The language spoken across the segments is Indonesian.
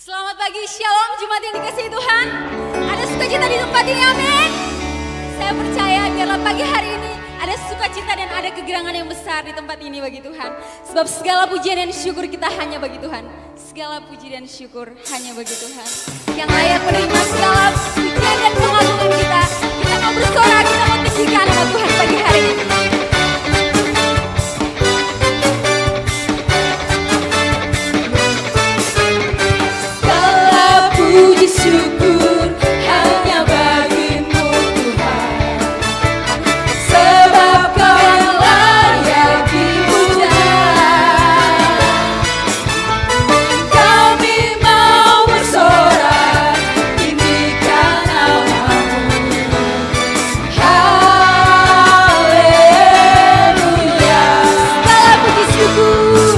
Selamat pagi, Shalom, Jumat yang dikasihi Tuhan. Ada sukacita di tempat ini, amin. Saya percaya biarlah pagi hari ini ada sukacita dan ada kegerangan yang besar di tempat ini bagi Tuhan. Sebab segala pujian dan syukur kita hanya bagi Tuhan. Segala puji dan syukur hanya bagi Tuhan. Yang layak menerima segala pujian dan pengagungan kita. Kita mau bersorak, kita mau tinggikan nama Tuhan pagi hari ini. Puji syukur hanya bagimu Tuhan, sebab Kau yang layak dipuja. Kami mau bersorak, tinggikan nama-Mu. Haleluya. Segala puji syukur,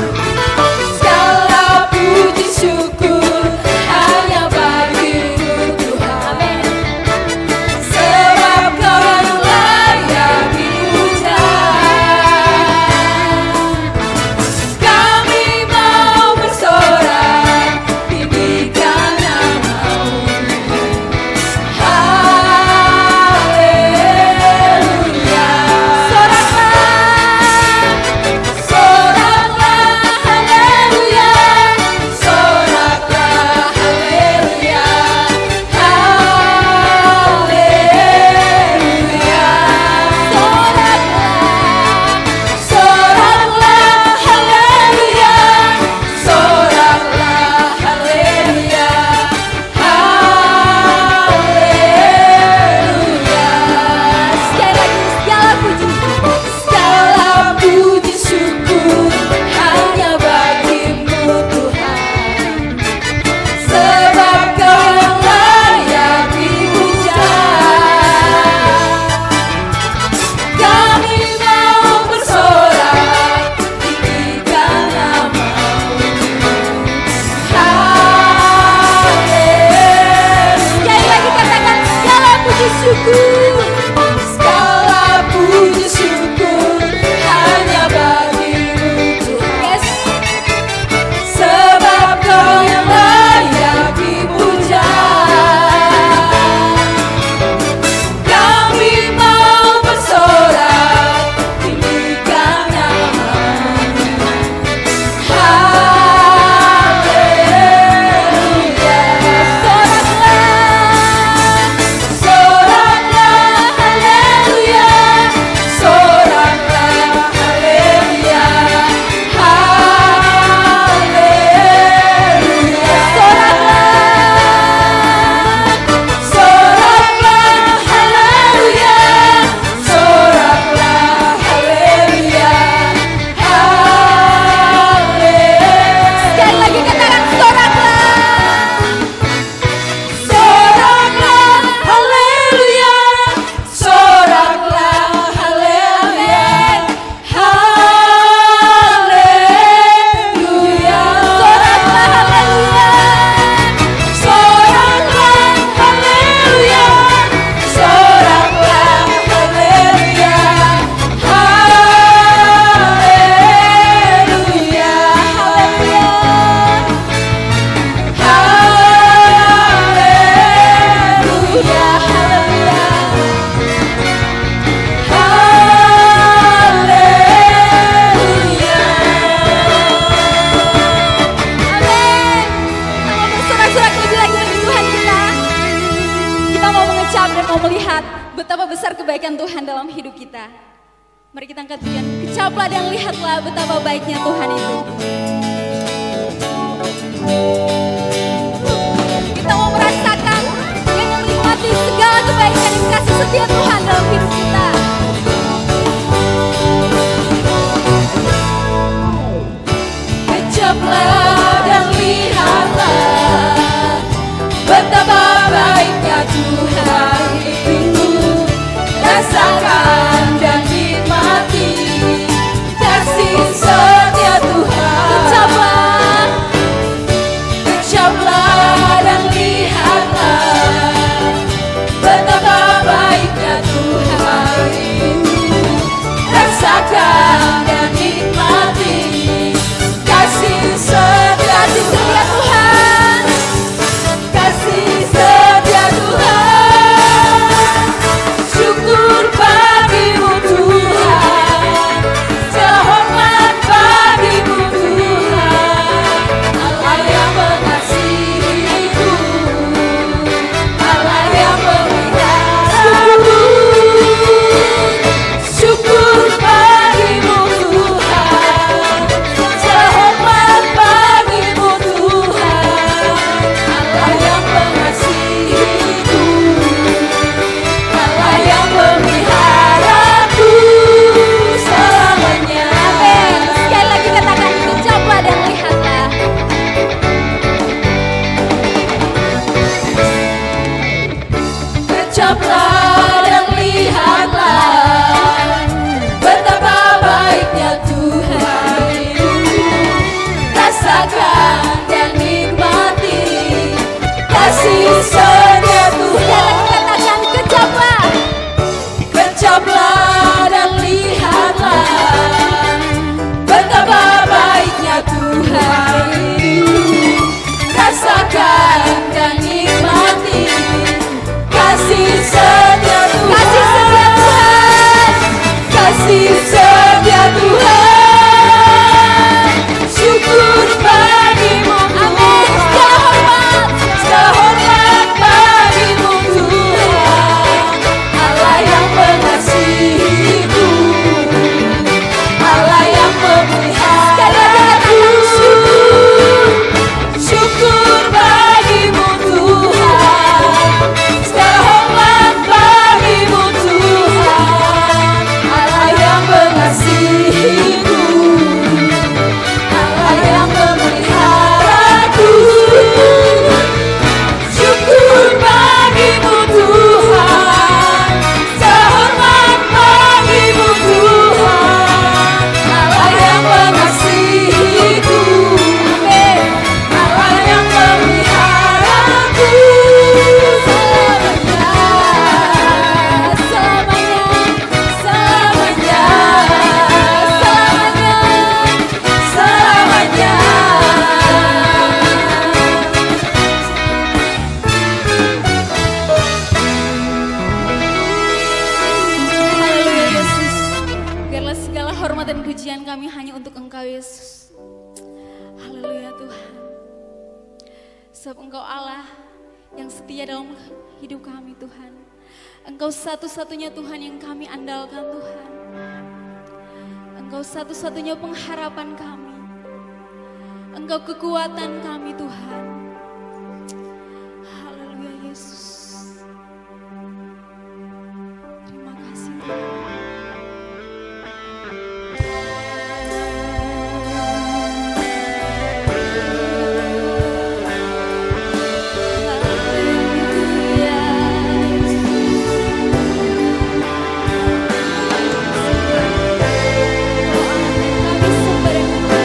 segala puji syukur hanya bagimu Tuhan, sebab Kau yang layak dipuja. Kami mau bersorak, tinggikan nama-Mu. Haleluya. Soraklah, haleluya. Soraklah, haleluya. Haleluya. Soraklah, haleluya. Soraklah, haleluya. Haleluya. Sekali lagi, segala puji syukur hanya bagimu Tuhan, sebab Kau yang layak dipuja. Kami mau bersorak, tinggikan nama-Mu. Haleluya. Sekali lagi katakan, segala puji syukur, segala puji syukur hanya bagimu Tuhan, sebab Kau yang layak dipuja. Kami mau bersorak, tinggikan nama-Mu. Haleluya. Soraklah, haleluya. Soraklah, haleluya. Haleluya. Soraklah, haleluya. Soraklah, haleluya. Haleluya. Sekali lagi katakan, soraklah. Soraklah, haleluya. Soraklah, haleluya. Haleluya. Soraklah, haleluya. Soraklah, haleluya. Haleluya. Haleluya. Haleluya. Amin. Kita mau bersorak-sorak lebih lagi bagi Tuhan kita. Kita mau mengecap dan mau melihat betapa besar kebaikan Tuhan dalam hidup kita. Mari kita angkat pujian, kecaplah dan lihatlah betapa baiknya Tuhan itu. Kita mau merasakan dan menikmati segala kebaikan dan kasih setia Tuhan dalam hidup kita. Kecaplah dan lihatlah betapa baiknya Tuhan itu. Rasakan dan nikmati kasih setia Tuhan. Kecaplah dan lihatlah betapa baiknya Tuhan. Haleluya Tuhan. Sebab Engkau Allah yang setia dalam hidup kami Tuhan. Engkau satu-satunya Tuhan yang kami andalkan Tuhan. Engkau satu-satunya pengharapan kami. Engkau kekuatan kami Tuhan. Haleluya Yesus. Terima kasih Tuhan. Kami sembah dan memuji.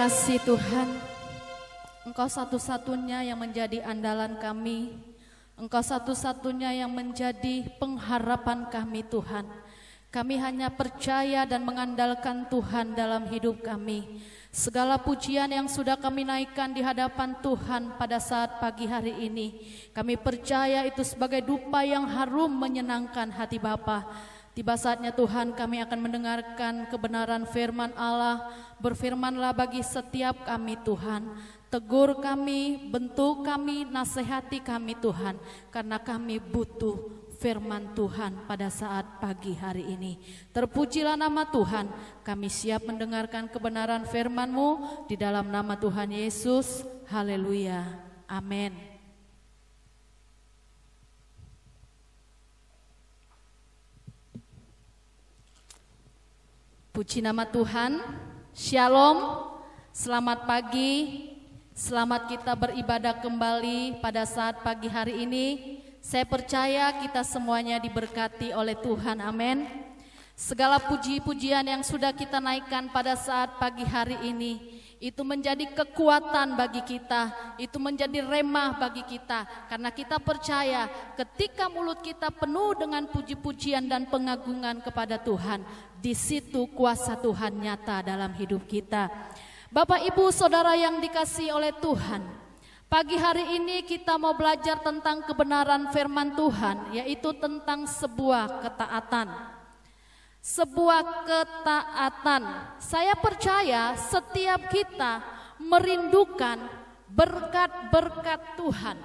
kasih Tuhan, Engkau satu-satunya yang menjadi andalan kami, Engkau satu-satunya yang menjadi pengharapan kami Tuhan. Kami hanya percaya dan mengandalkan Tuhan dalam hidup kami. Segala pujian yang sudah kami naikkan di hadapan Tuhan pada saat pagi hari ini, kami percaya itu sebagai dupa yang harum menyenangkan hati Bapa. Tiba saatnya Tuhan kami akan mendengarkan kebenaran firman Allah. Berfirmanlah bagi setiap kami Tuhan. Tegur kami, bentuk kami, nasihati kami Tuhan. Karena kami butuh firman Tuhan pada saat pagi hari ini. Terpujilah nama Tuhan. Kami siap mendengarkan kebenaran firman-Mu di dalam nama Tuhan Yesus. Haleluya. Amin. Puji nama Tuhan, Shalom, selamat pagi, selamat kita beribadah kembali pada saat pagi hari ini. Saya percaya kita semuanya diberkati oleh Tuhan, amin. Segala puji-pujian yang sudah kita naikkan pada saat pagi hari ini, itu menjadi kekuatan bagi kita, itu menjadi remah bagi kita. Karena kita percaya ketika mulut kita penuh dengan puji-pujian dan pengagungan kepada Tuhan, di situ kuasa Tuhan nyata dalam hidup kita. Bapak, Ibu, Saudara yang dikasihi oleh Tuhan, pagi hari ini kita mau belajar tentang kebenaran firman Tuhan, yaitu tentang sebuah ketaatan. Sebuah ketaatan. Saya percaya setiap kita merindukan berkat-berkat Tuhan.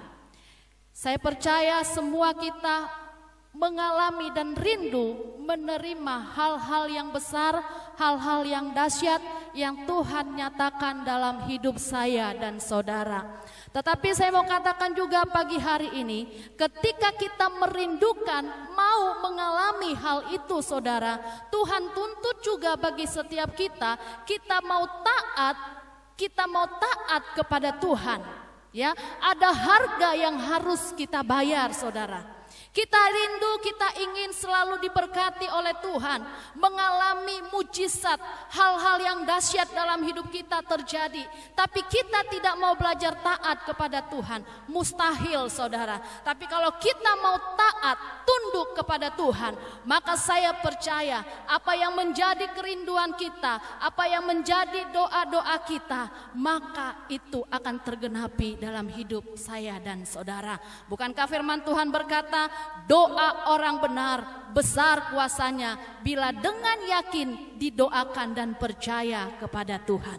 Saya percaya semua kita mengalami dan rindu menerima hal-hal yang besar, hal-hal yang dahsyat yang Tuhan nyatakan dalam hidup saya dan saudara. Tetapi saya mau katakan juga pagi hari ini, ketika kita merindukan mau mengalami hal itu saudara, Tuhan tuntut juga bagi setiap kita, kita mau taat kepada Tuhan. Ya, ada harga yang harus kita bayar saudara. Kita rindu, kita ingin selalu diberkati oleh Tuhan, mengalami mujizat, hal-hal yang dahsyat dalam hidup kita terjadi. Tapi kita tidak mau belajar taat kepada Tuhan, mustahil saudara. Tapi kalau kita mau taat, tunduk kepada Tuhan, maka saya percaya apa yang menjadi kerinduan kita, apa yang menjadi doa-doa kita, maka itu akan tergenapi dalam hidup saya dan saudara. Bukankah firman Tuhan berkata, doa orang benar besar kuasanya bila dengan yakin didoakan dan percaya kepada Tuhan.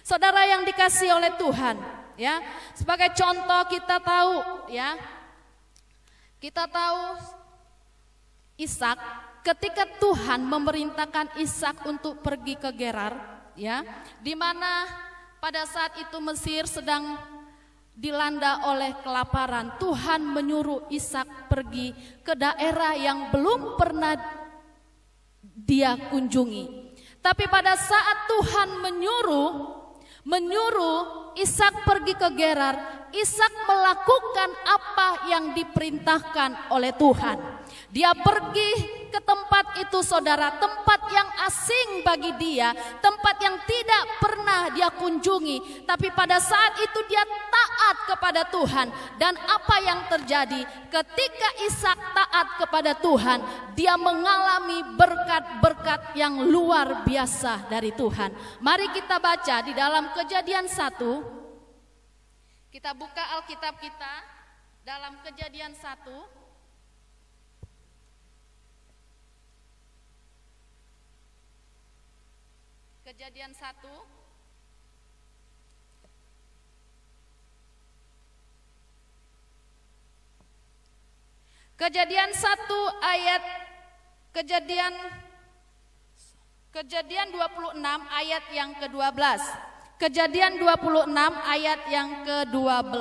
Saudara yang dikasihi oleh Tuhan, ya, sebagai contoh kita tahu, ya, kita tahu Ishak ketika Tuhan memerintahkan Ishak untuk pergi ke Gerar, ya, di mana pada saat itu Mesir sedang dilanda oleh kelaparan. Tuhan menyuruh Ishak pergi ke daerah yang belum pernah dia kunjungi. Tapi pada saat Tuhan menyuruh Ishak pergi ke Gerar, Ishak melakukan apa yang diperintahkan oleh Tuhan. Dia pergi ke tempat itu saudara, tempat yang asing bagi dia, tempat yang tidak pernah dia kunjungi. Tapi pada saat itu dia taat kepada Tuhan. Dan apa yang terjadi ketika Ishak taat kepada Tuhan, dia mengalami berkat-berkat yang luar biasa dari Tuhan. Mari kita baca di dalam Kejadian 1. Kita buka Alkitab kita dalam Kejadian 1. Kejadian 1 Kejadian 1 ayat Kejadian 26 ayat yang ke-12. Kejadian 26 ayat yang ke-12,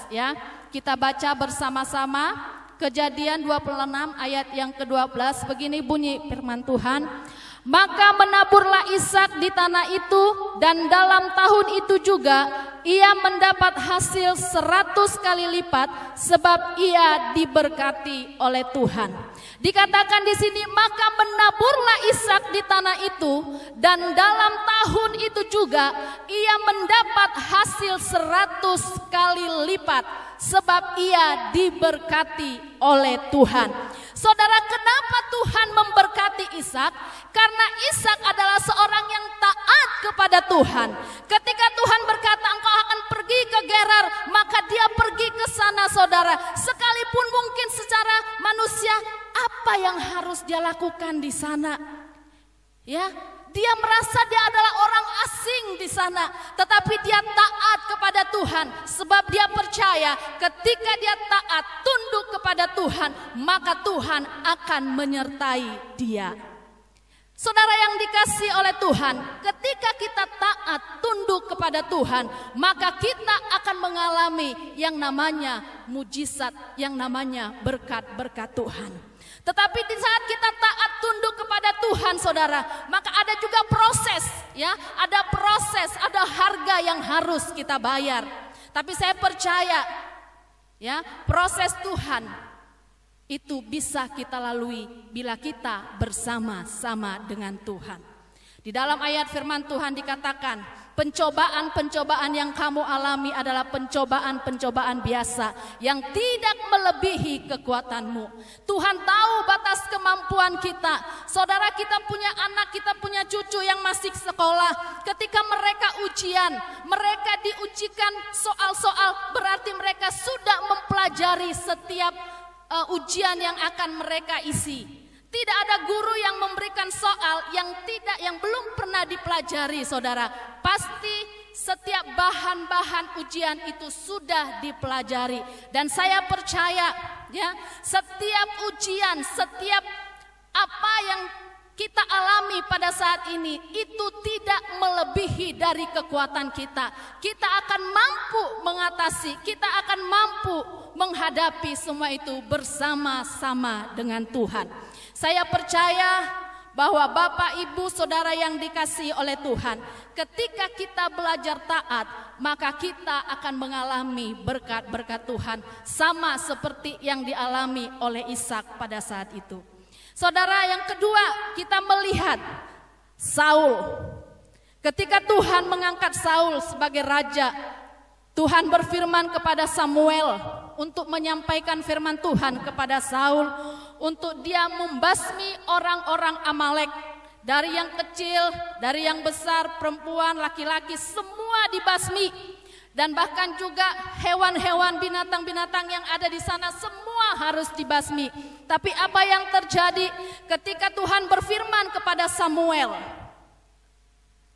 ya. Kita baca bersama-sama. Kejadian 26 ayat yang ke-12, begini bunyi firman Tuhan. Maka menaburlah Ishak di tanah itu, dan dalam tahun itu juga ia mendapat hasil 100 kali lipat sebab ia diberkati oleh Tuhan. Dikatakan di sini, maka menaburlah Ishak di tanah itu, dan dalam tahun itu juga ia mendapat hasil 100 kali lipat sebab ia diberkati oleh Tuhan. Saudara, kenapa Tuhan memberkati Ishak? Karena Ishak adalah seorang yang taat kepada Tuhan. Ketika Tuhan berkata engkau akan pergi ke Gerar, maka dia pergi ke sana, saudara. Sekalipun mungkin secara manusia, apa yang harus dia lakukan di sana? Ya, dia merasa dia adalah orang asing di sana, tetapi dia taat kepada Tuhan sebab dia percaya ketika dia taat, tunduk kepada Tuhan, maka Tuhan akan menyertai dia. Saudara yang dikasihi oleh Tuhan, ketika kita taat, tunduk kepada Tuhan, maka kita akan mengalami yang namanya mujizat, yang namanya berkat-berkat Tuhan. Tetapi di saat kita taat, tunduk kepada Tuhan, saudara, maka ada juga proses, ya, ada proses, ada harga yang harus kita bayar. Tapi saya percaya, ya, proses Tuhan itu bisa kita lalui bila kita bersama-sama dengan Tuhan. Di dalam ayat firman Tuhan dikatakan, pencobaan-pencobaan yang kamu alami adalah pencobaan-pencobaan biasa yang tidak melebihi kekuatanmu. Tuhan tahu batas kemampuan kita. Saudara, kita punya anak, kita punya cucu yang masih sekolah. Ketika mereka ujian, mereka diujikan soal-soal, berarti mereka sudah mempelajari setiap ujian yang akan mereka isi. Tidak ada guru yang memberikan soal yang belum pernah dipelajari, saudara. Pasti setiap bahan-bahan ujian itu sudah dipelajari. Dan saya percaya, ya, setiap ujian, setiap apa yang kita alami pada saat ini itu tidak melebihi dari kekuatan kita. Kita akan mampu mengatasi, kita akan mampu menghadapi semua itu bersama-sama dengan Tuhan. Saya percaya bahwa Bapak, Ibu, Saudara yang dikasihi oleh Tuhan, ketika kita belajar taat, maka kita akan mengalami berkat-berkat Tuhan sama seperti yang dialami oleh Ishak pada saat itu. Saudara, yang kedua, kita melihat Saul. Ketika Tuhan mengangkat Saul sebagai raja, Tuhan berfirman kepada Samuel untuk menyampaikan firman Tuhan kepada Saul untuk dia membasmi orang-orang Amalek. Dari yang kecil, dari yang besar, perempuan, laki-laki, semua dibasmi. Dan bahkan juga hewan-hewan, binatang-binatang yang ada di sana semua harus dibasmi. Tapi apa yang terjadi ketika Tuhan berfirman kepada Samuel,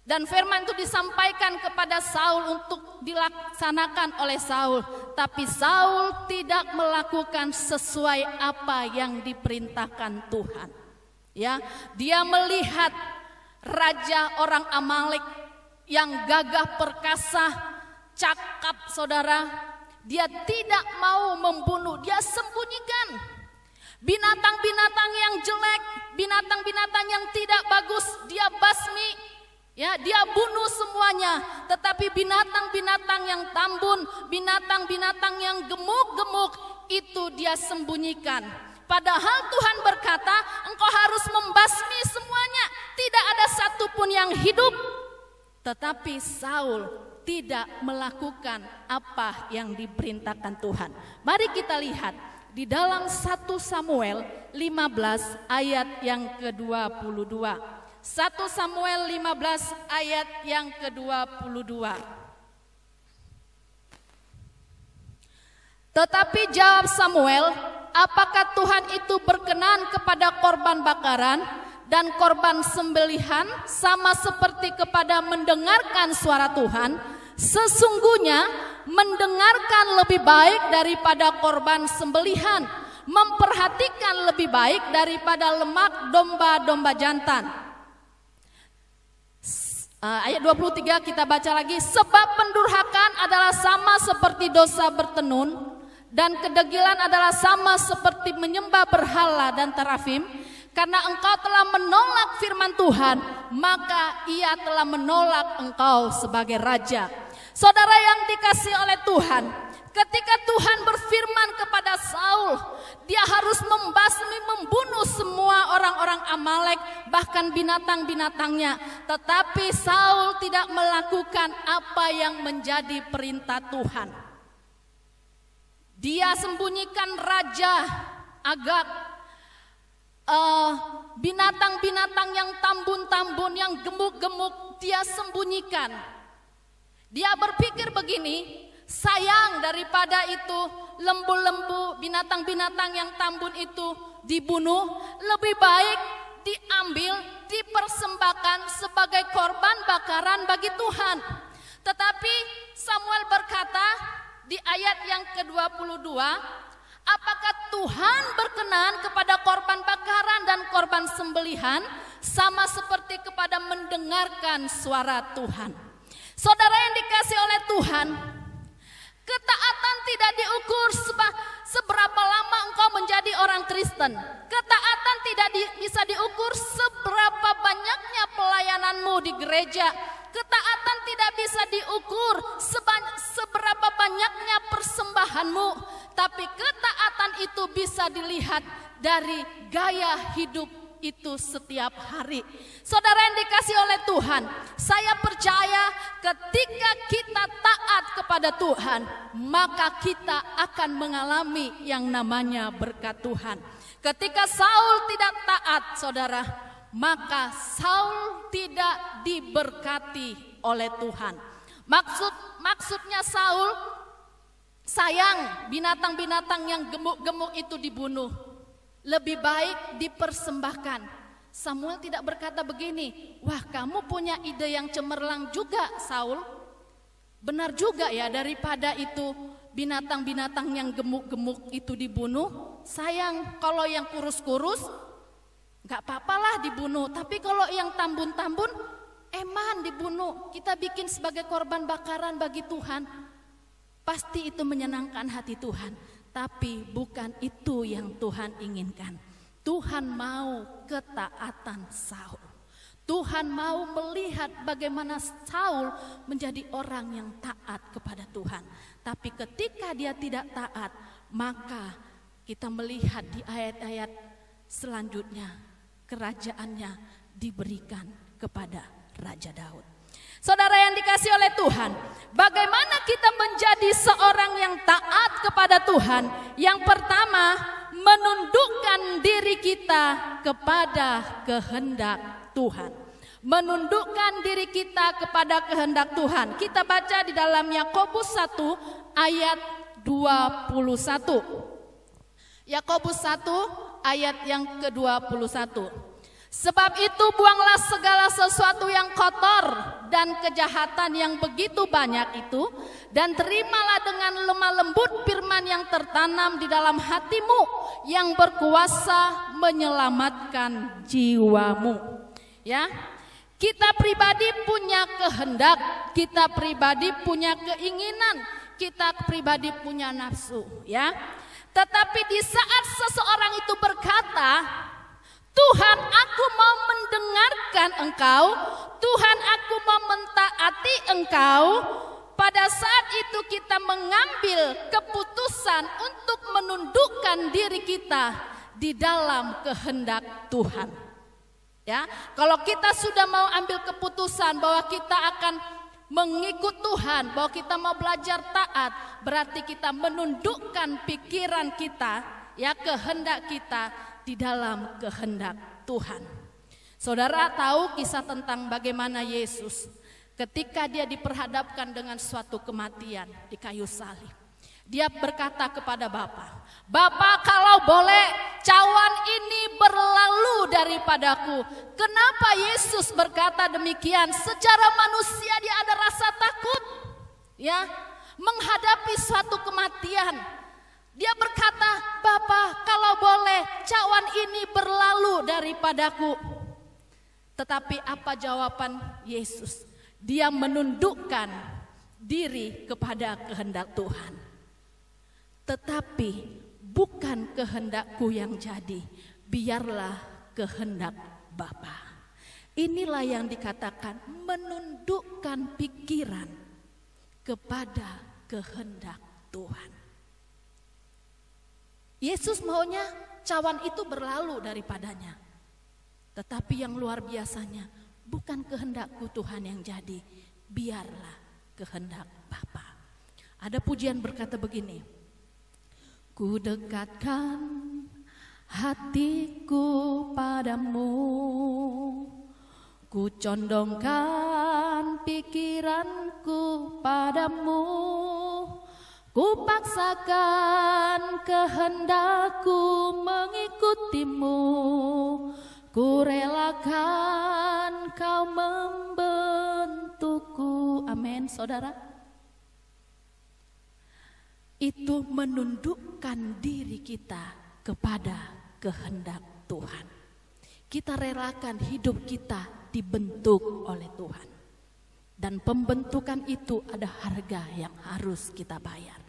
dan firman itu disampaikan kepada Saul untuk dilaksanakan oleh Saul, tapi Saul tidak melakukan sesuai apa yang diperintahkan Tuhan. Ya, dia melihat raja orang Amalek yang gagah perkasa, cakap, saudara. Dia tidak mau membunuh, dia sembunyikan binatang-binatang yang jelek, binatang-binatang yang tidak bagus, dia basmi. Ya, dia bunuh semuanya. Tetapi binatang-binatang yang tambun, binatang-binatang yang gemuk-gemuk, itu dia sembunyikan. Padahal Tuhan berkata, engkau harus membasmi semuanya, tidak ada satupun yang hidup. Tetapi Saul tidak melakukan apa yang diperintahkan Tuhan. Mari kita lihat di dalam 1 Samuel 15 ayat yang ke-22. 1 Samuel 15 ayat yang ke-22. Tetapi jawab Samuel, apakah Tuhan itu berkenan kepada korban bakaran dan korban sembelihan sama seperti kepada mendengarkan suara Tuhan? Sesungguhnya mendengarkan lebih baik daripada korban sembelihan, memperhatikan lebih baik daripada lemak domba-domba jantan. Ayat 23 kita baca lagi. Sebab pendurhakaan adalah sama seperti dosa bertenun, dan kedegilan adalah sama seperti menyembah berhala dan terafim. Karena engkau telah menolak firman Tuhan, maka ia telah menolak engkau sebagai raja. Saudara yang dikasihi oleh Tuhan, ketika Tuhan berfirman kepada Saul, dia harus membasmi, membunuh semua orang-orang Amalek, bahkan binatang-binatangnya. Tetapi Saul tidak melakukan apa yang menjadi perintah Tuhan. Dia sembunyikan Raja Agag, binatang-binatang yang tambun-tambun, yang gemuk-gemuk, dia sembunyikan. Dia berpikir begini, sayang daripada itu lembu-lembu, binatang-binatang yang tambun itu dibunuh, lebih baik diambil, dipersembahkan sebagai korban bakaran bagi Tuhan. Tetapi Samuel berkata di ayat yang ke-22, apakah Tuhan berkenan kepada korban bakaran dan korban sembelihan sama seperti kepada mendengarkan suara Tuhan? Saudara yang dikasihi oleh Tuhan, ketaatan tidak diukur seberapa lama engkau menjadi orang Kristen. Ketaatan tidak bisa diukur seberapa banyaknya pelayananmu di gereja. Ketaatan tidak bisa diukur seberapa banyaknya persembahanmu. Tapi ketaatan itu bisa dilihat dari gaya hidup itu setiap hari. Saudara yang dikasihi oleh Tuhan, saya percaya ketika kita taat kepada Tuhan, maka kita akan mengalami yang namanya berkat Tuhan. Ketika Saul tidak taat, saudara, maka Saul tidak diberkati oleh Tuhan. Maksudnya Saul sayang binatang-binatang yang gemuk-gemuk itu dibunuh. Lebih baik dipersembahkan. Samuel tidak berkata begini, wah kamu punya ide yang cemerlang juga Saul. Benar juga ya, daripada itu binatang-binatang yang gemuk-gemuk itu dibunuh. Sayang kalau yang kurus-kurus gak apa-apalah dibunuh. Tapi kalau yang tambun-tambun eman dibunuh. Kita bikin sebagai korban bakaran bagi Tuhan. Pasti itu menyenangkan hati Tuhan. Tapi bukan itu yang Tuhan inginkan. Tuhan mau ketaatan Saul. Tuhan mau melihat bagaimana Saul menjadi orang yang taat kepada Tuhan. Tapi ketika dia tidak taat, maka kita melihat di ayat-ayat selanjutnya, kerajaannya diberikan kepada Raja Daud. Saudara yang dikasihi oleh Tuhan, bagaimana kita menjadi seorang yang taat kepada Tuhan? Yang pertama, menundukkan diri kita kepada kehendak Tuhan. Menundukkan diri kita kepada kehendak Tuhan. Kita baca di dalam Yakobus 1 ayat 21. Yakobus 1 ayat yang ke-21. Sebab itu buanglah segala sesuatu yang kotor dan kejahatan yang begitu banyak itu, dan terimalah dengan lemah lembut firman yang tertanam di dalam hatimu, yang berkuasa menyelamatkan jiwamu. Ya, kita pribadi punya kehendak, kita pribadi punya keinginan, kita pribadi punya nafsu. Ya, tetapi di saat seseorang itu berkata, Tuhan, aku mau mendengarkan Engkau. Tuhan, aku mau mentaati Engkau. Pada saat itu kita mengambil keputusan untuk menundukkan diri kita di dalam kehendak Tuhan. Ya, kalau kita sudah mau ambil keputusan bahwa kita akan mengikut Tuhan, bahwa kita mau belajar taat, berarti kita menundukkan pikiran kita, ya, kehendak kita di dalam kehendak Tuhan. Saudara tahu kisah tentang bagaimana Yesus ketika dia diperhadapkan dengan suatu kematian di kayu salib. Dia berkata kepada Bapa, Bapa, kalau boleh cawan ini berlalu daripadaku. Kenapa Yesus berkata demikian? Secara manusia dia ada rasa takut, ya, menghadapi suatu kematian. Dia berkata, Bapa, kalau boleh cawan ini berlalu daripadaku. Tetapi apa jawaban Yesus? Dia menundukkan diri kepada kehendak Tuhan. Tetapi bukan kehendakku yang jadi, biarlah kehendak Bapa. Inilah yang dikatakan menundukkan pikiran kepada kehendak Tuhan. Yesus maunya cawan itu berlalu daripadanya. Tetapi yang luar biasanya, bukan kehendakku Tuhan yang jadi, biarlah kehendak Bapa. Ada pujian berkata begini, ku dekatkan hatiku padamu, ku condongkan pikiranku padamu, ku paksakan kehendakku mengikutimu, ku relakan kau membentukku. Amin, saudara. Itu menundukkan diri kita kepada kehendak Tuhan. Kita relakan hidup kita dibentuk oleh Tuhan. Dan pembentukan itu ada harga yang harus kita bayar.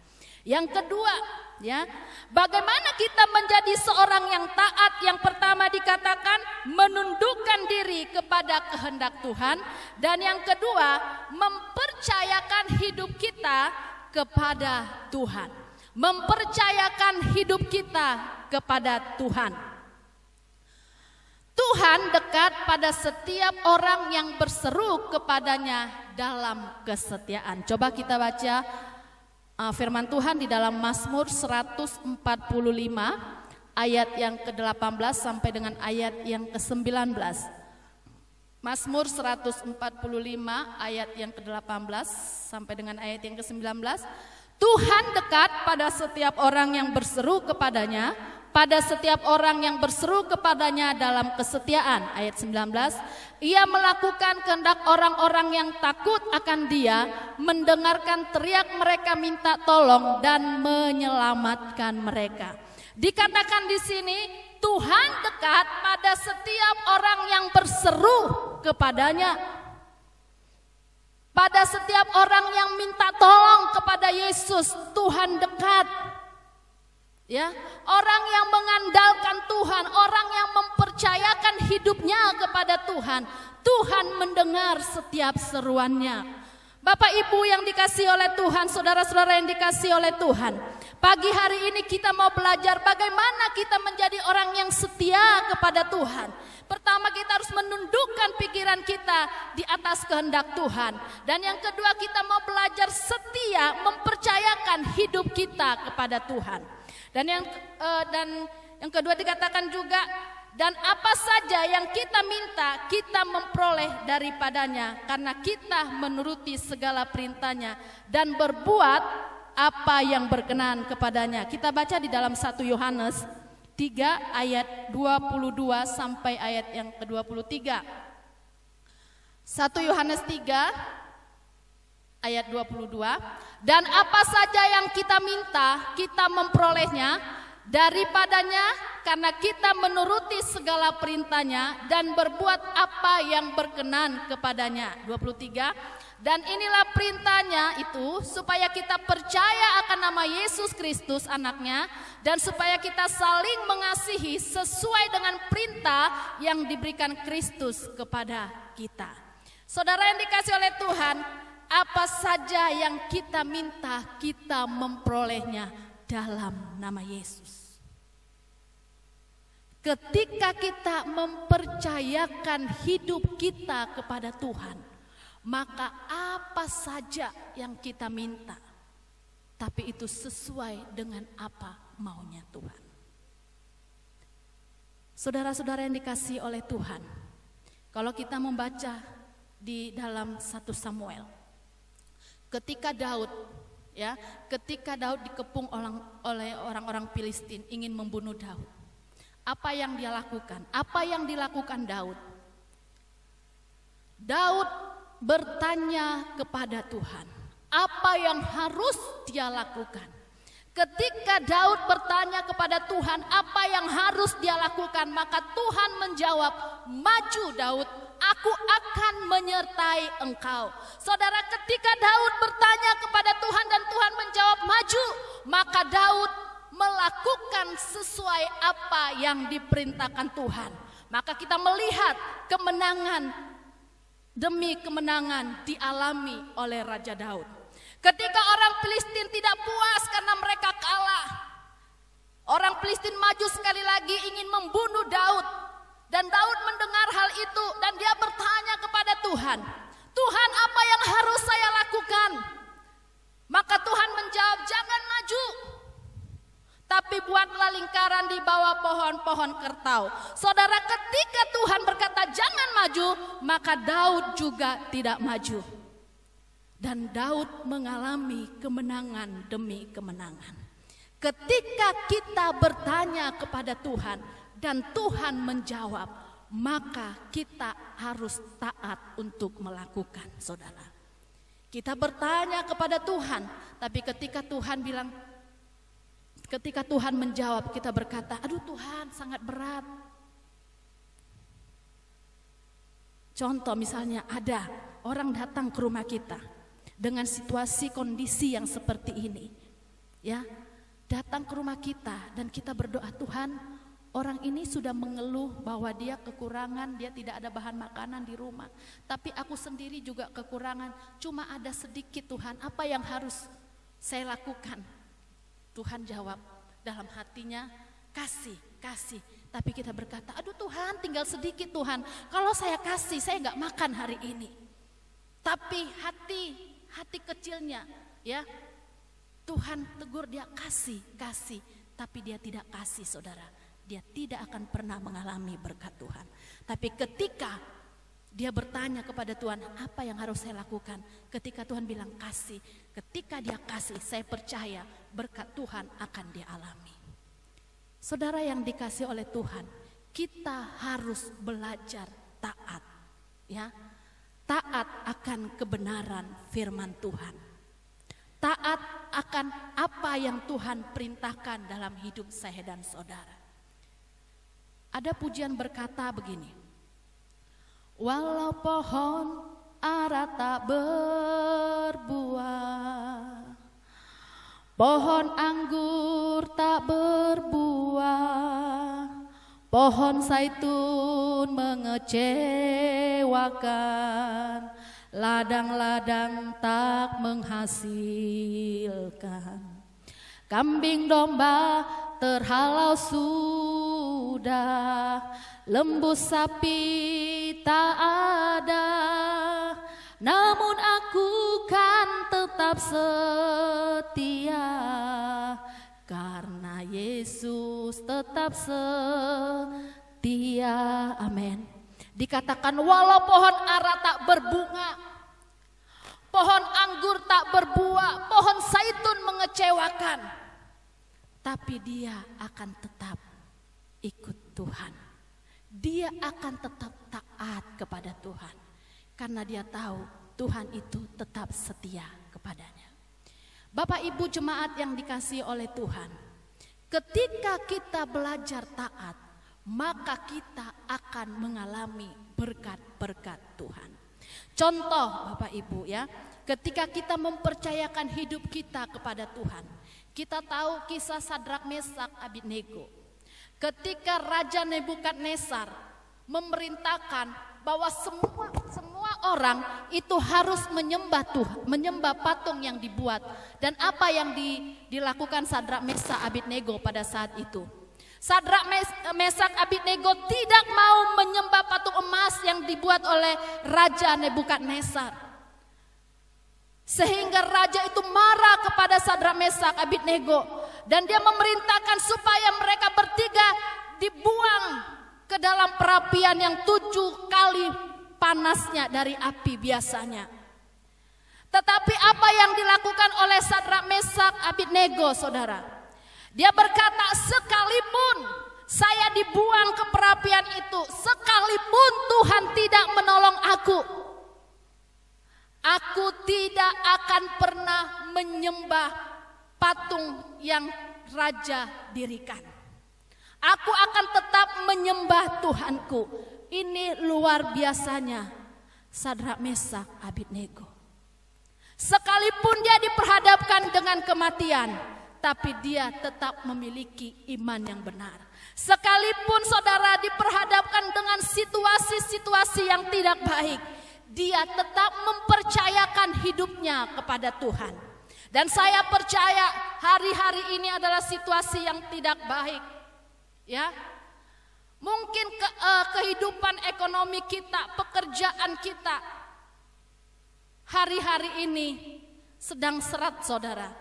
Yang kedua, ya, bagaimana kita menjadi seorang yang taat? Yang pertama dikatakan menundukkan diri kepada kehendak Tuhan, dan yang kedua mempercayakan hidup kita kepada Tuhan. Mempercayakan hidup kita kepada Tuhan. Tuhan dekat pada setiap orang yang berseru kepadanya dalam kesetiaan. Coba kita baca firman Tuhan di dalam Mazmur 145 ayat yang ke-18 sampai dengan ayat yang ke-19. Mazmur 145 ayat yang ke-18 sampai dengan ayat yang ke-19. Tuhan dekat pada setiap orang yang berseru kepadanya, pada setiap orang yang berseru kepadanya dalam kesetiaan. Ayat 19, ia melakukan kehendak orang-orang yang takut akan dia, mendengarkan teriak mereka minta tolong dan menyelamatkan mereka. Dikatakan di sini, Tuhan dekat pada setiap orang yang berseru kepadanya. Pada setiap orang yang minta tolong kepada Yesus, Tuhan dekat. Ya, orang yang mengandalkan Tuhan, orang yang mempercayakan hidupnya kepada Tuhan, Tuhan mendengar setiap seruannya. Bapak Ibu yang dikasihi oleh Tuhan, saudara-saudara yang dikasihi oleh Tuhan, pagi hari ini kita mau belajar bagaimana kita menjadi orang yang setia kepada Tuhan. Pertama, kita harus menundukkan pikiran kita di atas kehendak Tuhan. Dan yang kedua, kita mau belajar setia mempercayakan hidup kita kepada Tuhan. Dan yang kedua dikatakan juga, dan apa saja yang kita minta, kita memperoleh daripadanya, karena kita menuruti segala perintahnya dan berbuat apa yang berkenan kepadanya. Kita baca di dalam 1 Yohanes 3 ayat 22 sampai ayat yang ke-23. 1 Yohanes 3 ayat 22. Dan apa saja yang kita minta, kita memperolehnya daripadanya, karena kita menuruti segala perintahnya dan berbuat apa yang berkenan kepadanya. 23. Dan inilah perintahnya itu, supaya kita percaya akan nama Yesus Kristus anaknya, dan supaya kita saling mengasihi sesuai dengan perintah yang diberikan Kristus kepada kita. Saudara yang dikasihi oleh Tuhan, apa saja yang kita minta, kita memperolehnya dalam nama Yesus. Ketika kita mempercayakan hidup kita kepada Tuhan, maka apa saja yang kita minta, tapi itu sesuai dengan apa maunya Tuhan. Saudara-saudara yang dikasihi oleh Tuhan, kalau kita membaca di dalam 1 Samuel, ketika Daud dikepung oleh orang-orang Filistin ingin membunuh Daud, apa yang dia lakukan? Apa yang dilakukan Daud? Daud bertanya kepada Tuhan, apa yang harus dia lakukan? Ketika Daud bertanya kepada Tuhan apa yang harus dia lakukan, maka Tuhan menjawab, maju Daud, aku akan menyertai engkau. Saudara, ketika Daud bertanya kepada Tuhan dan Tuhan menjawab maju, maka Daud melakukan sesuai apa yang diperintahkan Tuhan. Maka kita melihat kemenangan demi kemenangan dialami oleh Raja Daud. Ketika orang Filistin tidak puas karena mereka kalah, orang Filistin maju sekali lagi ingin membunuh Daud. Dan Daud mendengar hal itu dan dia bertanya kepada Tuhan, Tuhan, apa yang harus saya lakukan? Maka Tuhan menjawab, jangan maju, tapi buatlah lingkaran di bawah pohon-pohon kertau. Saudara, ketika Tuhan berkata jangan maju, maka Daud juga tidak maju. Dan Daud mengalami kemenangan demi kemenangan. Ketika kita bertanya kepada Tuhan dan Tuhan menjawab, maka kita harus taat untuk melakukan, saudara. Kita bertanya kepada Tuhan, tapi ketika Tuhan menjawab, kita berkata, aduh Tuhan sangat berat. Contoh misalnya ada orang datang ke rumah kita dengan situasi kondisi yang seperti ini, ya, datang ke rumah kita dan kita berdoa, Tuhan, orang ini sudah mengeluh bahwa dia kekurangan, dia tidak ada bahan makanan di rumah. Tapi aku sendiri juga kekurangan, cuma ada sedikit Tuhan, apa yang harus saya lakukan? Tuhan jawab dalam hatinya, kasih. Tapi kita berkata, aduh Tuhan tinggal sedikit Tuhan, kalau saya kasih saya nggak makan hari ini. Tapi hati kecilnya, ya, Tuhan tegur dia kasih, tapi dia tidak kasih, saudara. Dia tidak akan pernah mengalami berkat Tuhan. Tapi ketika dia bertanya kepada Tuhan, apa yang harus saya lakukan? Ketika Tuhan bilang kasih, ketika dia kasih, saya percaya berkat Tuhan akan dia alami. Saudara yang dikasih oleh Tuhan, kita harus belajar taat, ya. Taat akan kebenaran firman Tuhan. Taat akan apa yang Tuhan perintahkan dalam hidup saya dan saudara. Ada pujian berkata begini, walau pohon ara tak berbuah, pohon anggur tak berbuah, pohon zaitun mengecewakan, ladang-ladang tak menghasilkan, kambing domba terhalau sudah, lembu sapi tak ada, namun aku kan tetap setia, karena Yesus tetap setia. Amin. Dikatakan walau pohon ara tak berbunga, pohon anggur tak berbuah, pohon zaitun mengecewakan, tapi dia akan tetap ikut Tuhan. Dia akan tetap taat kepada Tuhan. Karena dia tahu Tuhan itu tetap setia kepadanya. Bapak Ibu jemaat yang dikasihi oleh Tuhan, ketika kita belajar taat, maka kita akan mengalami berkat-berkat Tuhan. Contoh Bapak Ibu, ya, ketika kita mempercayakan hidup kita kepada Tuhan, kita tahu kisah Sadrak, Mesak, Abednego. Ketika Raja Nebukadnezar memerintahkan bahwa semua orang itu harus menyembah Tuhan, menyembah patung yang dibuat. Dan apa yang dilakukan Sadrak, Mesak, Abednego pada saat itu? Sadrak, Mesak, Abednego tidak mau menyembah patung emas yang dibuat oleh Raja Nebukadnezar. Sehingga raja itu marah kepada Sadrak, Mesak, Abednego, dan dia memerintahkan supaya mereka bertiga dibuang ke dalam perapian yang 7 kali panasnya dari api biasanya. Tetapi apa yang dilakukan oleh Sadrak, Mesak, Abednego, saudara? Dia berkata, sekalipun saya dibuang ke perapian itu, sekalipun Tuhan tidak menolong aku tidak akan pernah menyembah patung yang raja dirikan. Aku akan tetap menyembah Tuhanku. Ini luar biasanya Sadrak, Mesak, Abednego. Sekalipun dia diperhadapkan dengan kematian, tapi dia tetap memiliki iman yang benar. Sekalipun saudara diperhadapkan dengan situasi-situasi yang tidak baik, dia tetap mempercayakan hidupnya kepada Tuhan. Dan saya percaya hari-hari ini adalah situasi yang tidak baik. Ya. Mungkin kehidupan ekonomi kita, pekerjaan kita hari-hari ini sedang seret, saudara.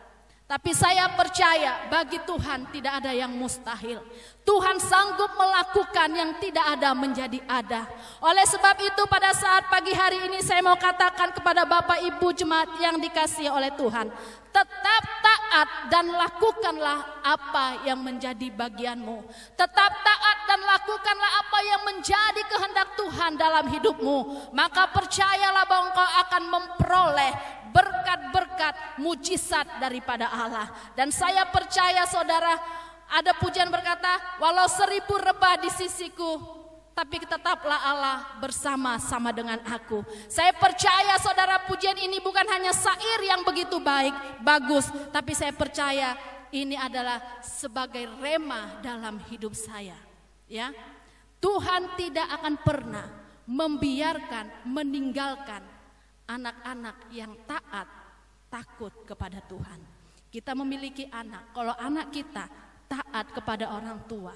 Tapi saya percaya bagi Tuhan tidak ada yang mustahil. Tuhan sanggup melakukan yang tidak ada menjadi ada. Oleh sebab itu pada saat pagi hari ini saya mau katakan kepada Bapak Ibu jemaat yang dikasihi oleh Tuhan. Tetap taat dan lakukanlah apa yang menjadi bagianmu. Tetap taat dan lakukanlah apa yang menjadi kehendak Tuhan dalam hidupmu. Maka percayalah bahwa engkau akan memperoleh berkat-berkat mujizat daripada Allah. Dan saya percaya saudara, ada pujian berkata, walau 1000 rebah di sisiku, tapi tetaplah Allah bersama-sama dengan aku. Saya percaya saudara, pujian ini bukan hanya syair yang begitu baik, bagus, tapi saya percaya ini adalah sebagai rema dalam hidup saya. Ya, Tuhan tidak akan pernah membiarkan, meninggalkan anak-anak yang taat, takut kepada Tuhan. Kita memiliki anak, kalau anak kita taat kepada orang tua,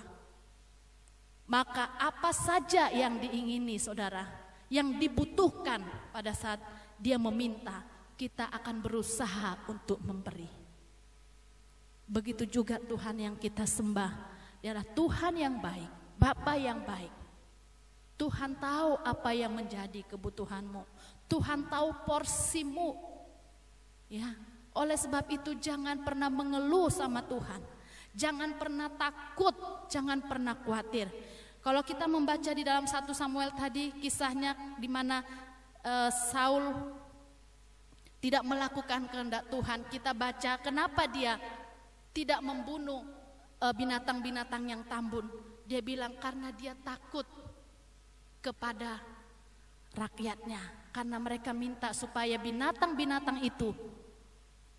maka apa saja yang diingini saudara, yang dibutuhkan pada saat dia meminta, kita akan berusaha untuk memberi. Begitu juga Tuhan yang kita sembah, dia adalah Tuhan yang baik, Bapa yang baik. Tuhan tahu apa yang menjadi kebutuhanmu. Tuhan tahu porsimu. Ya, oleh sebab itu jangan pernah mengeluh sama Tuhan. Jangan pernah takut, jangan pernah khawatir. Kalau kita membaca di dalam 1 Samuel tadi kisahnya di mana Saul tidak melakukan kehendak Tuhan, kita baca kenapa dia tidak membunuh binatang-binatang yang tambun. Dia bilang karena dia takut kepada rakyatnya. Karena mereka minta supaya binatang-binatang itu,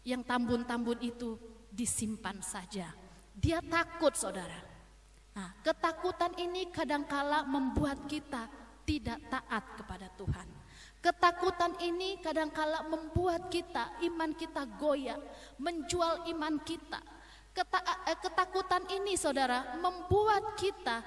yang tambun-tambun itu disimpan saja. Dia takut saudara. Nah, ketakutan ini kadangkala membuat kita tidak taat kepada Tuhan. Ketakutan ini kadangkala membuat kita, iman kita goyah, menjual iman kita. Ketakutan ini saudara membuat kita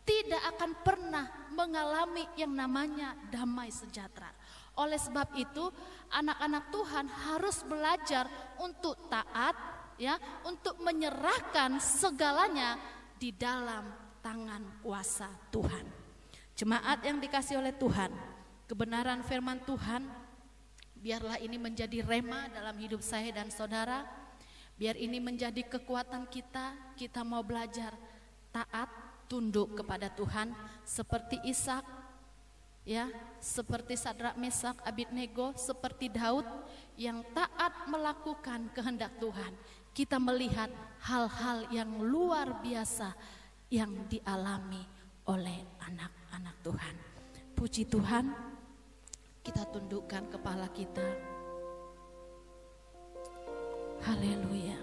tidak akan pernah mengalami yang namanya damai sejahtera. Oleh sebab itu anak-anak Tuhan harus belajar untuk taat, ya, untuk menyerahkan segalanya di dalam tangan kuasa Tuhan. Jemaat yang dikasihi oleh Tuhan, kebenaran firman Tuhan biarlah ini menjadi rema dalam hidup saya dan saudara. Biar ini menjadi kekuatan kita. Kita mau belajar taat, tunduk kepada Tuhan seperti Ishak, ya, seperti Sadrak, Mesak, Abednego, seperti Daud yang taat melakukan kehendak Tuhan. Kita melihat hal-hal yang luar biasa yang dialami oleh anak-anak Tuhan. Puji Tuhan, kita tundukkan kepala kita. Haleluya.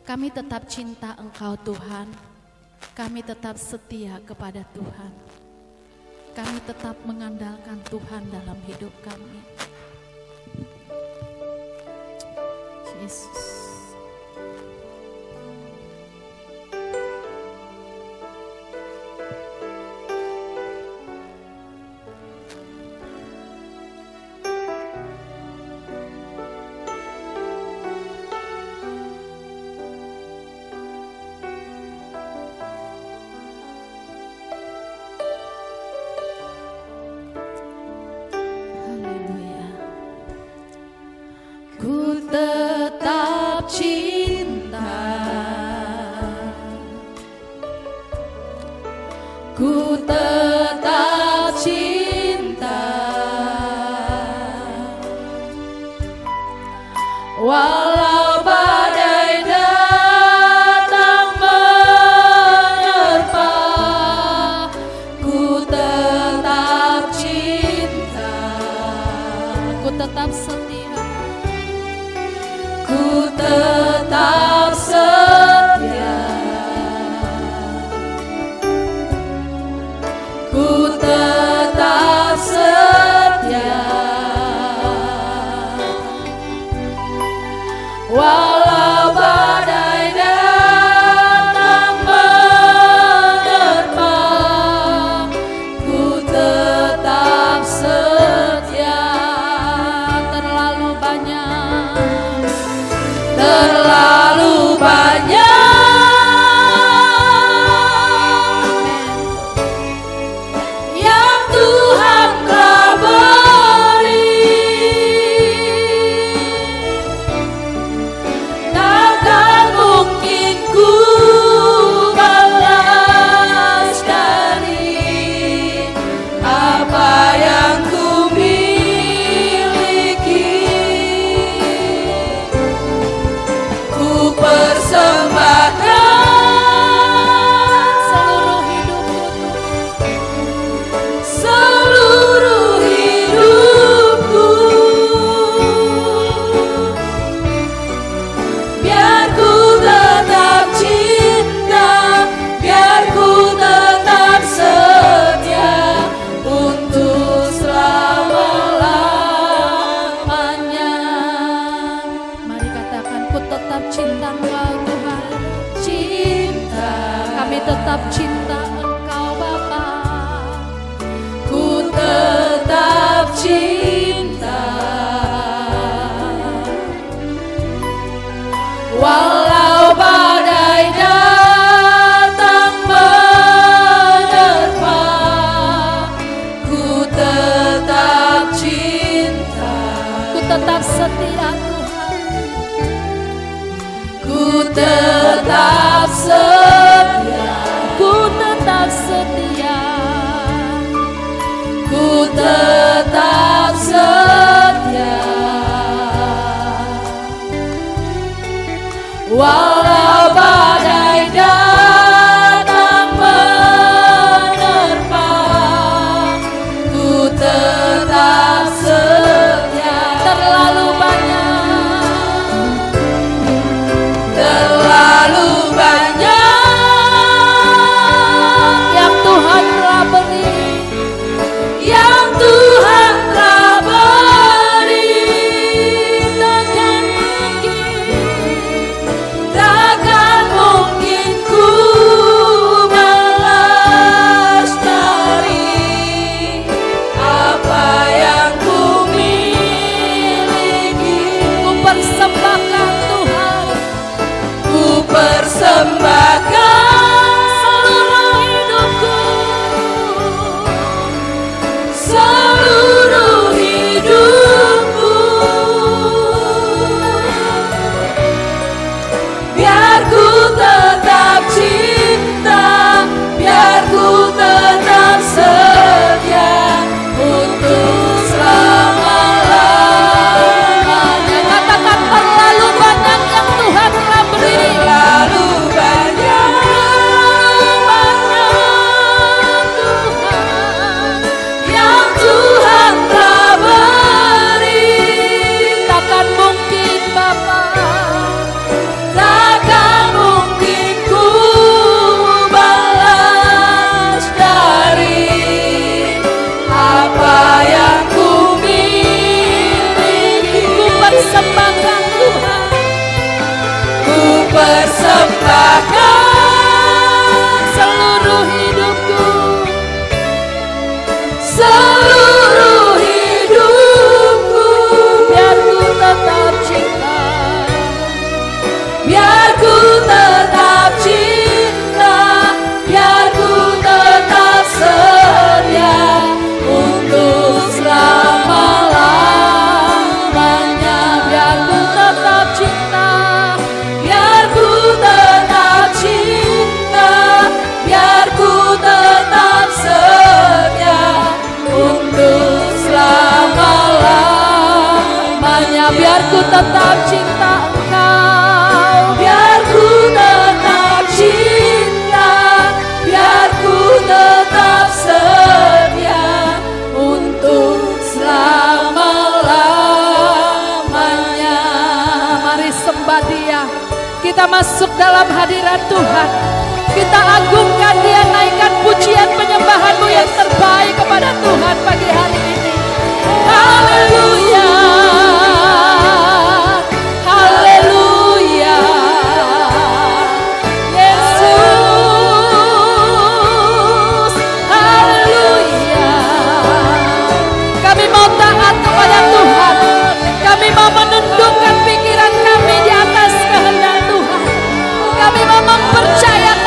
Kami tetap cinta Engkau Tuhan. Kami tetap setia kepada Tuhan. Kami tetap mengandalkan Tuhan dalam hidup kami. Yesus. Tetap cinta, ku tetap cinta, walau badai datang menerpa, ku tetap cinta, Ku tetap setia. ku tetap setia, Kami tetap cinta Engkau Bapa. Ku tetap cinta, walau badai datang menerpa. Ku tetap cinta, Ku tetap setia Tuhan. ku tetap setia, Ku tetap setia. ku tetap setia, walau badai datang menerpa. Ku tetap setia. Terlalu banyak yang Tuhan telah beri, yang Tuhan telah beri. Takkan mungkin ku balas dari apa yang ku miliki. Ku persembahkan Tuhan Ku persembahkan seluruh hidupku. seluruh hidupku. Biar ku tetap cinta, biar ku tetap setia untuk selama-lamanya. Katakan terlalu banyak yang Tuhan telah beri. Terlalu banyak Tuhan, yang Tuhan telah beri. takkan mungkin Bapa, Takkan mungkin ku balas dari apa yang ku miliki. ku persembahkan Tuhan Ku persembahkan seluruh hidupku. seluruh hidupku. Biar ku tetap cinta, Biar ku tetap cinta, biar ku tetap setia untuk selama-lamanya. biar ku tetap cinta, Biar ku tetap cinta, biar ku tetap setia untuk selama-lamanya. biar ku tetap cinta Engkau. Biar ku tetap cinta, biar ku tetap setia untuk selama-lamanya. Mari sembah Dia. Kita masuk dalam hadirat Tuhan. Kita agungkan Dia, naikkan pujian penyembahanmu yang terbaik kepada Tuhan pagi hari ini. Haleluya. Haleluya. Yesus. Haleluya. Kami mau taat kepada Tuhan. Kami mau menundukkan pikiran kami di atas kehendak Tuhan. Kami mau mempercayakan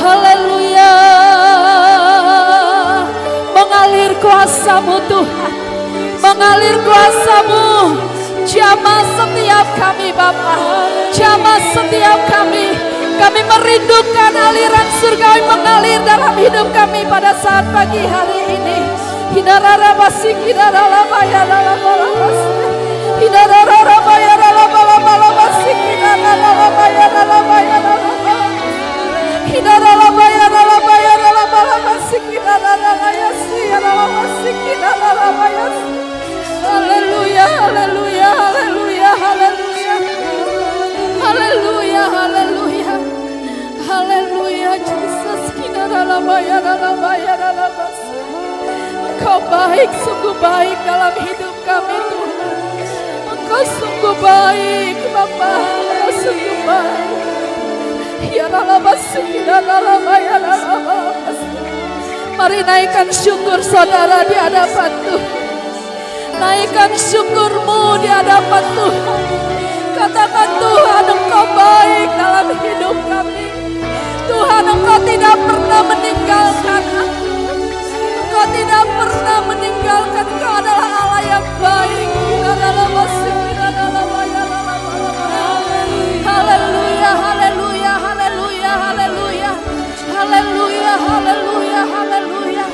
Haleluya. Mengalir kuasa-Mu Tuhan, mengalir kuasa-Mu. Jamah setiap kami Bapa, jamah setiap kami. Kami merindukan aliran surgawi mengalir dalam hidup kami pada saat pagi hari ini. Hidararabasi hidaralabaya lalabalabasi. Hidararabaya lalabalabasi hidaralabaya lalabaya lalabaya. Hidaralabaya lalabaya lalabalabasi hidaralabaya hidaralabasi hidaralabaya. Haleluya, haleluya, haleluya, haleluya. Haleluya, haleluya. Haleluya, Jesus. Hidaralabaya lalabaya lalabasi. Engkau baik, sungguh baik dalam hidup kami Tuhan. Engkau sungguh baik Bapa, Engkau sungguh baik. Ya lalabasi, ya lalabaya lalabasi. Mari naikkan syukur saudara di hadapan Tuhan. Naikkan syukur-Mu di hadapan Tuhan. Katakan Tuhan Engkau baik dalam hidup kami. Tuhan Engkau tidak pernah meninggalkan aku. Engkau tidak pernah meninggalkan. Engkau adalah Allah yang baik. Haleluya, haleluya, haleluya, haleluya. Haleluya, haleluya, haleluya.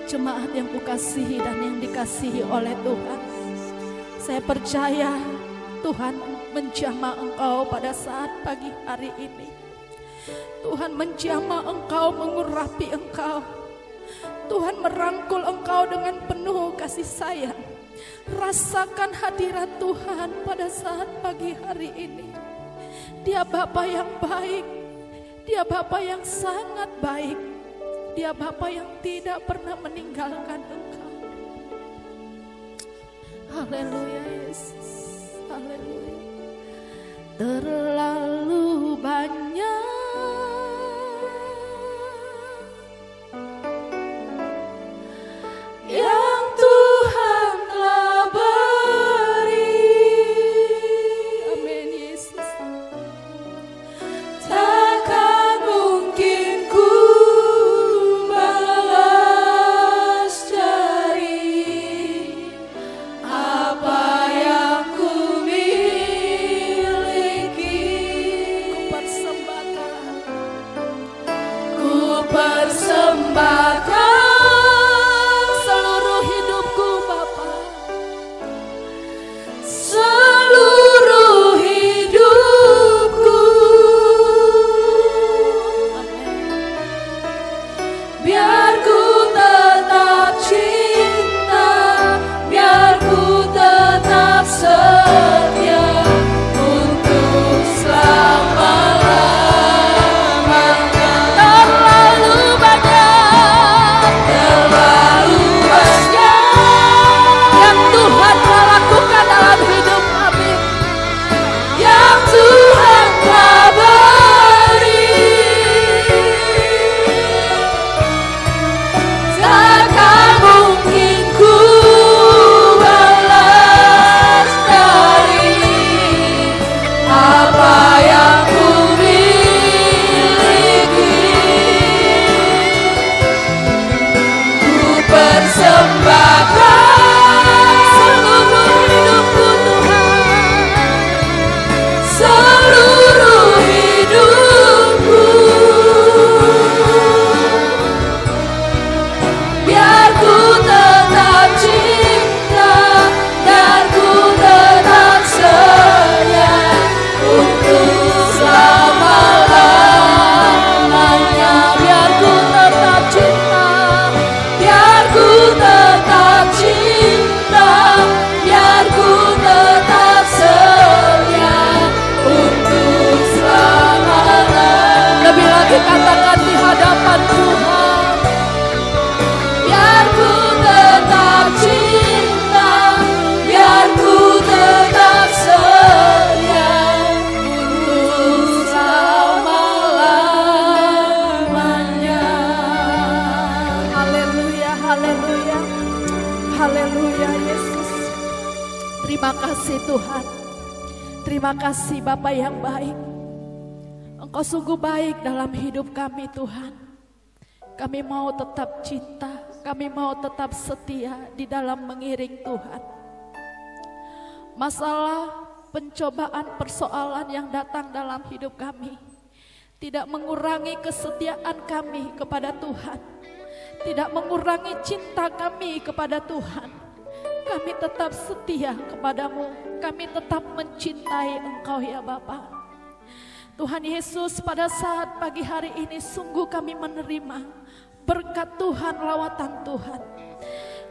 Jemaat yang kukasihi dan yang dikasihi oleh Tuhan, saya percaya Tuhan menjamah engkau pada saat pagi hari ini. Tuhan menjamah engkau, mengurapi engkau. Tuhan merangkul engkau dengan penuh kasih sayang. Rasakan hadirat Tuhan pada saat pagi hari ini. Dia Bapa yang baik, Dia Bapa yang sangat baik. Dia Bapa yang tidak pernah meninggalkan engkau. Haleluya Yesus, haleluya. Terlalu banyak yang Tuhan telah beri. Amin Yesus. Takkan mungkin ku balas dari apa yang ku miliki. Ku persembahkan Terima kasih Bapa yang baik. Engkau sungguh baik dalam hidup kami Tuhan. Kami mau tetap cinta, kami mau tetap setia di dalam mengiring Tuhan. Masalah, pencobaan, persoalan yang datang dalam hidup kami tidak mengurangi kesetiaan kami kepada Tuhan, tidak mengurangi cinta kami kepada Tuhan. Kami tetap setia kepadamu, kami tetap mencintai Engkau ya Bapa. Tuhan Yesus, pada saat pagi hari ini sungguh kami menerima berkat Tuhan, lawatan Tuhan.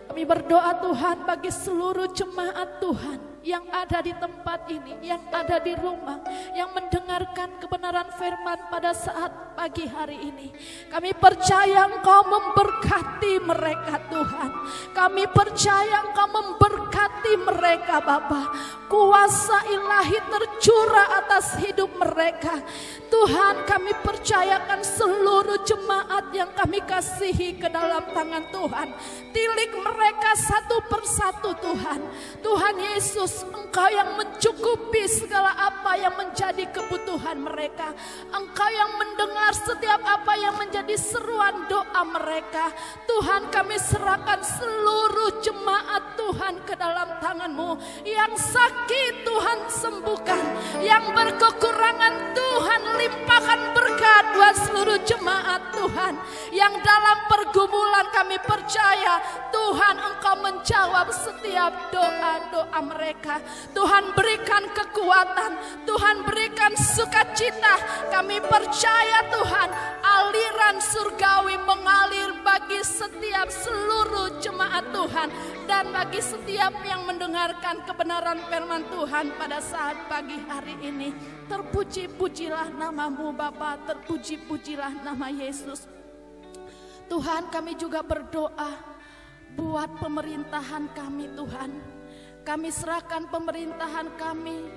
Kami berdoa Tuhan bagi seluruh jemaat Tuhan yang ada di tempat ini, yang ada di rumah, yang mendengarkan kebenaran firman pada saat pagi hari ini. Kami percaya Engkau memberkati mereka Tuhan. Kami percaya Engkau memberkati mereka Bapa. Kuasa ilahi tercurah atas hidup mereka. Tuhan, kami percayakan seluruh jemaat yang kami kasihi ke dalam tangan Tuhan. Tilik mereka satu persatu Tuhan. Tuhan Yesus, Engkau yang mencukupi segala apa yang menjadi kebutuhan mereka. Engkau yang mendengar setiap apa yang menjadi seruan doa mereka. Tuhan, kami serahkan seluruh jemaat Tuhan ke dalam tangan-Mu. Yang sakit Tuhan sembuhkan, yang berkekurangan Tuhan limpahkan berkat buat seluruh jemaat Tuhan. Yang dalam pergumulan kami percaya Tuhan Engkau menjawab setiap doa-doa mereka. Tuhan berikan kekuatan, Tuhan berikan sukacita. Kami percaya Tuhan aliran surgawi mengalir bagi setiap seluruh jemaat Tuhan. Dan bagi setiap yang mendengarkan kebenaran firman Tuhan pada saat pagi hari ini. Terpuji-pujilah nama-Mu Bapa, terpuji-pujilah nama Yesus. Tuhan, kami juga berdoa buat pemerintahan kami Tuhan. Kami serahkan pemerintahan kami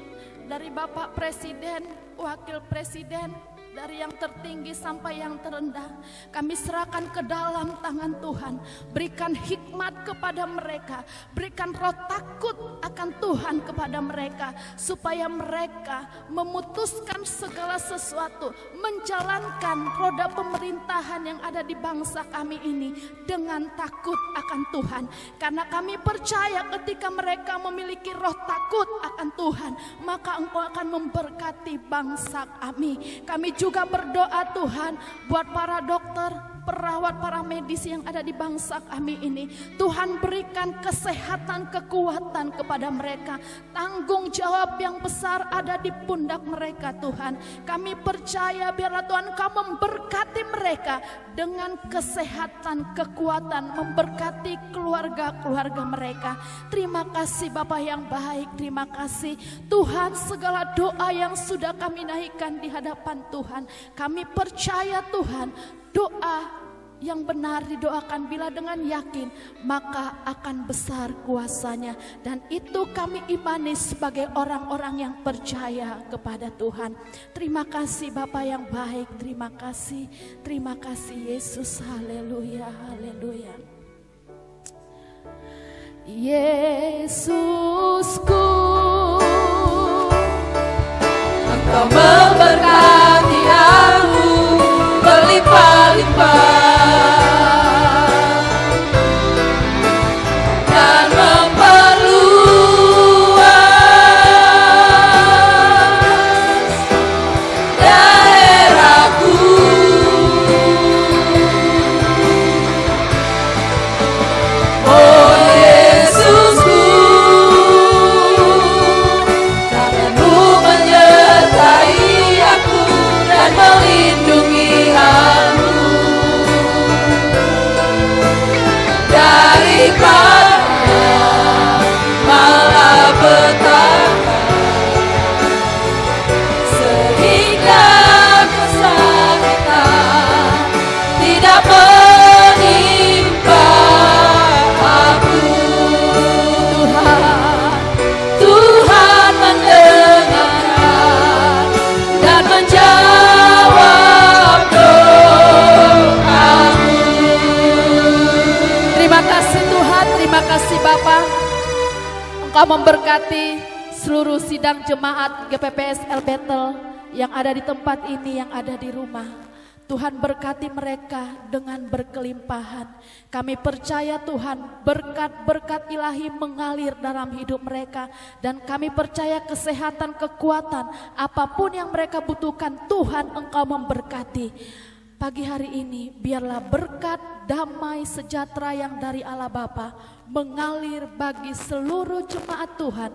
dari Bapak Presiden, Wakil Presiden, dari yang tertinggi sampai yang terendah. Kami serahkan ke dalam tangan Tuhan. Berikan hikmat kepada mereka, berikan roh takut akan Tuhan kepada mereka, supaya mereka memutuskan segala sesuatu, menjalankan roda pemerintahan yang ada di bangsa kami ini dengan takut akan Tuhan. Karena kami percaya ketika mereka memiliki roh takut akan Tuhan, maka Engkau akan memberkati bangsa kami. Kami juga berdoa Tuhan buat para dokter, perawat, para medis yang ada di bangsa kami ini. Tuhan berikan kesehatan, kekuatan kepada mereka. Tanggung jawab yang besar ada di pundak mereka Tuhan. Kami percaya biarlah Tuhan Engkau memberkati mereka dengan kesehatan, kekuatan, memberkati keluarga-keluarga mereka. Terima kasih Bapa yang baik, terima kasih Tuhan, segala doa yang sudah kami naikkan di hadapan Tuhan. Kami percaya Tuhan, doa yang benar didoakan bila dengan yakin, maka akan besar kuasanya. Dan itu kami imani sebagai orang-orang yang percaya kepada Tuhan. Terima kasih Bapa yang baik, terima kasih Yesus. Haleluya, haleluya. Yesusku, Engkau memberkati aku berlimpah-limpah. Aku sidang jemaat GPPS El Betel yang ada di tempat ini, yang ada di rumah. Tuhan berkati mereka dengan berkelimpahan. Kami percaya Tuhan berkat-berkat ilahi mengalir dalam hidup mereka. Dan kami percaya kesehatan, kekuatan, apapun yang mereka butuhkan, Tuhan Engkau memberkati. Pagi hari ini biarlah berkat, damai, sejahtera yang dari Allah Bapa mengalir bagi seluruh jemaat Tuhan,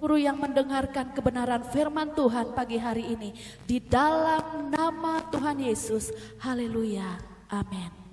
guru yang mendengarkan kebenaran firman Tuhan pagi hari ini. Di dalam nama Tuhan Yesus, haleluya, amin.